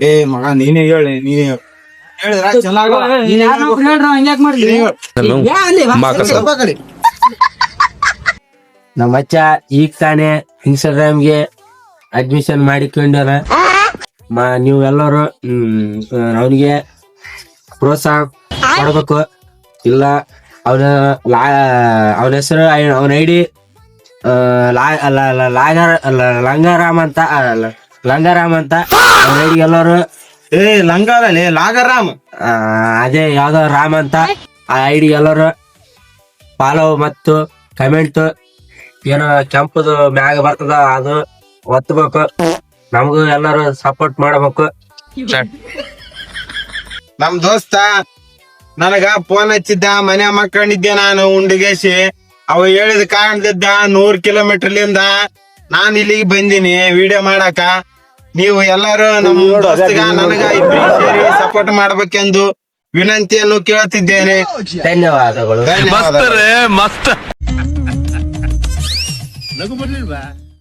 ಏ ಮಗ ನೀನೇ ಹೇಳಿ ನೀನೇ ಹೇಳಿದ್ರ ಚೆನ್ನಾಗ ನಮ್ಮ ಅಚ್ಚ ಈಗ ತಾನೇ ಇನ್ಸ್ಟಾಗ್ರಾಮ್ಗೆ ಅಡ್ಮಿಷನ್ ಮಾಡಿಕೊಂಡಾರ. ನೀವೆಲ್ಲರೂ ಅವನಿಗೆ ಪ್ರೋತ್ಸಾಹ ಕೊಡ್ಬೇಕು. ಇಲ್ಲ ಅವನ ಹೆಸರು ಅವನ ಐಡಿ ಲಂಗಾರಾಮ್ ಅಂತ ಅವನ ಐಡಿ ಎಲ್ಲರೂ ಲಂಗಾರಲ್ಲಿ ಲಾಗರಾಮ್ ಅದೇ ಯಾವ್ದೋ ರಾಮ್ ಅಂತ ಆ ಐಡಿ ಎಲ್ಲರೂ ಫಾಲೋ ಮತ್ತು ಕಮೆಂಟ್ ಏನೋ ಕೆಂಪದು ಮ್ಯಾಗ ಬರ್ತದ ಅದು ಒತ್ತಬೇಕು. ನಮಗೂ ಎಲ್ಲರೂ ಸಪೋರ್ಟ್ ಮಾಡಬೇಕು. ನಮ್ ದೋಸ್ತ ನನಗ ಫೋನ್ ಹಚ್ಚಿದ್ದ, ಮನೆ ಮಕ್ಕಳಿದ್ದೆ ನಾನು ಉಂಡಿಗೇಸಿ. ಅವ ಹೇಳಿದ ಕಾರಣದಿದ್ದ 100 ಕಿಲೋಮೀಟರ್ಲಿಂದ ನಾನ್ ಇಲ್ಲಿಗೆ ಬಂದೀನಿ ವಿಡಿಯೋ ಮಾಡಾಕ. ನೀವು ಎಲ್ಲರೂ ನಮ್ಮ ದೋಸ್ತಿಗ ನನಗ ಇಬ್ರು ಸೇರಿ ಸಪೋರ್ಟ್ ಮಾಡ್ಬೇಕೆಂದು ವಿನಂತಿಯನ್ನು ಕೇಳುತ್ತಿದ್ದೇನೆ. ಧನ್ಯವಾದಗಳು. ಮಸ್ತ್